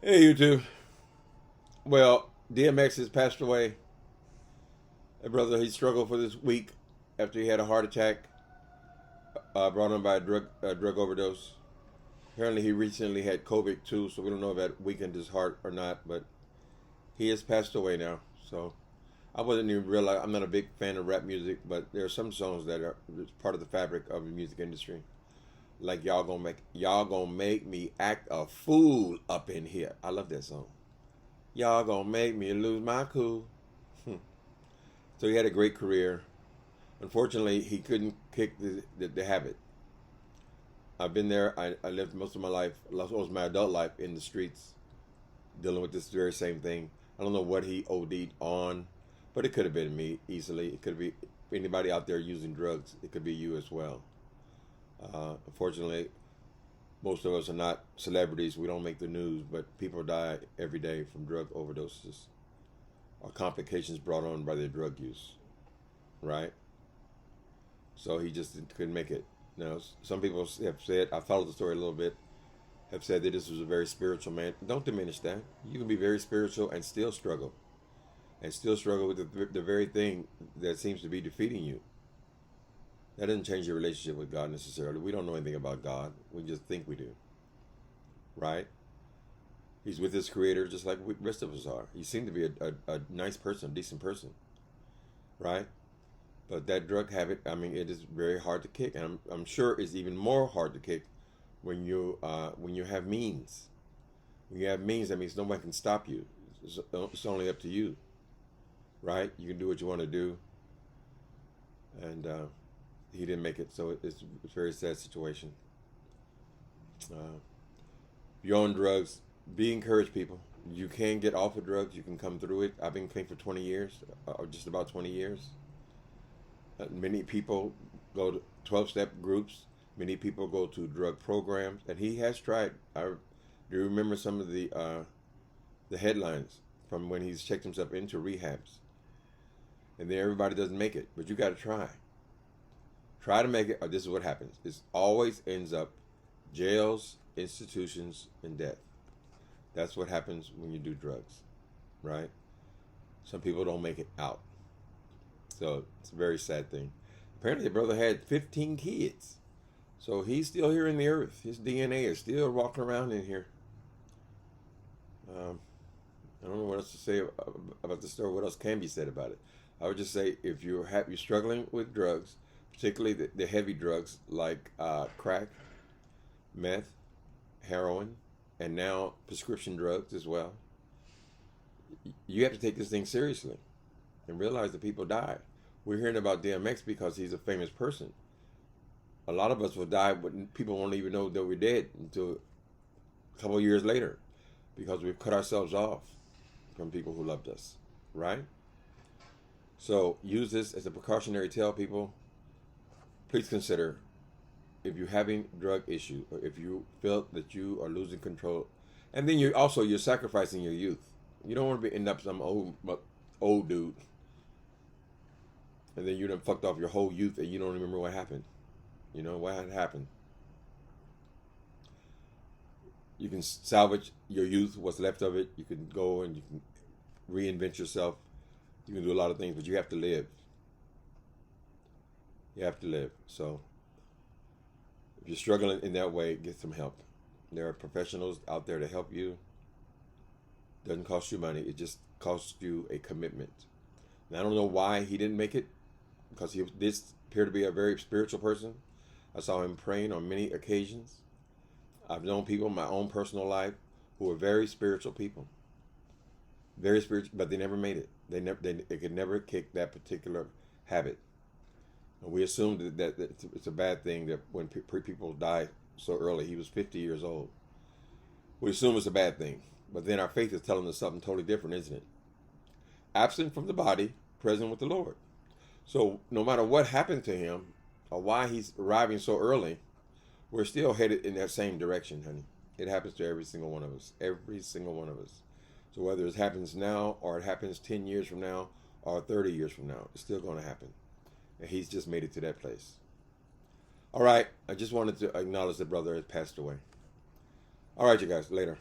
Hey, YouTube. Well, DMX has passed away. A brother, he struggled for this week after he had a heart attack brought on by a drug overdose. Apparently, he recently had COVID too, so we don't know if that weakened his heart or not. But he has passed away now. So I wasn't even realize I'm not a big fan of rap music, but there are some songs that are part of the fabric of the music industry. Like y'all gonna make me act a fool up in here. I love that song. Y'all gonna make me lose my cool. So he had a great career. Unfortunately, he couldn't kick the habit. I've been there. I lived most of my life, most of my adult life in the streets, dealing with this very same thing. I don't know what he OD'd on, but it could have been me easily. It could be anybody out there using drugs. It could be you as well. Unfortunately, most of us are not celebrities. We don't make the news, but people die every day from drug overdoses or complications brought on by their drug use, right? So he just couldn't make it. Now, some people have said, I followed the story a little bit, have said that this was a very spiritual man. Don't diminish that. You can be very spiritual and still struggle with the very thing that seems to be defeating you. That doesn't change your relationship with God necessarily. We don't know anything about God. We just think we do, right? He's with his creator just like the rest of us are. He seemed to be a nice person, a decent person, right? But that drug habit, I mean, it is very hard to kick. And I'm sure it's even more hard to kick when you have means. When you have means, that means no one can stop you. It's only up to you, right? You can do what you want to do. And he didn't make it, so it's a very sad situation. Uh, you're on drugs. Be encouraged, people. You can get off of drugs. You can come through it. I've been clean for 20 years, or just about 20 years. Many people go to 12-step groups. Many people go to drug programs, and he has tried. I do remember some of the headlines from when he's checked himself into rehabs, and then everybody doesn't make it. But you got to try. Try to make it, or this is what happens. It always ends up jails, institutions, and death. That's what happens when you do drugs, right? Some people don't make it out. So it's a very sad thing. Apparently, the brother had 15 kids. So he's still here in the earth. His DNA is still walking around in here. I don't know what else to say about the story. What else can be said about it? I would just say if you're struggling with drugs, particularly the heavy drugs like crack, meth, heroin, and now prescription drugs as well, you have to take this thing seriously and realize that people die. We're hearing about DMX because he's a famous person. A lot of us will die, but people won't even know that we're dead until a couple of years later because we've cut ourselves off from people who loved us, right? So use this as a precautionary tale, people. Please consider if you're having drug issue or if you feel that you are losing control, and then you're sacrificing your youth. You don't want to end up some old dude, and then you done fucked off your whole youth and you don't remember what happened. You know what had happened. You can salvage your youth, what's left of it. You can go and you can reinvent yourself. You can do a lot of things, but you have to live. You have to live. So if you're struggling in that way, get some help. There are professionals out there to help you. Doesn't cost you money. It just costs you a commitment. And I don't know why he didn't make it, because he did appear to be a very spiritual person. I saw him praying on many occasions. I've known people in my own personal life who are very spiritual people, very spiritual, but they never made it. They could never kick that particular habit. And we assumed that it's a bad thing that when people die so early. He was 50 years old. We assume it's a bad thing, but then our faith is telling us something totally different, isn't it? Absent from the body, present with the Lord. So no matter what happened to him or why he's arriving so early, we're still headed in that same direction, honey. It happens to every single one of us. Every single one of us. So whether it happens now or it happens 10 years from now or 30 years from now, it's still going to happen. And he's just made it to that place. All right. I just wanted to acknowledge the brother has passed away. All right, you guys. Later.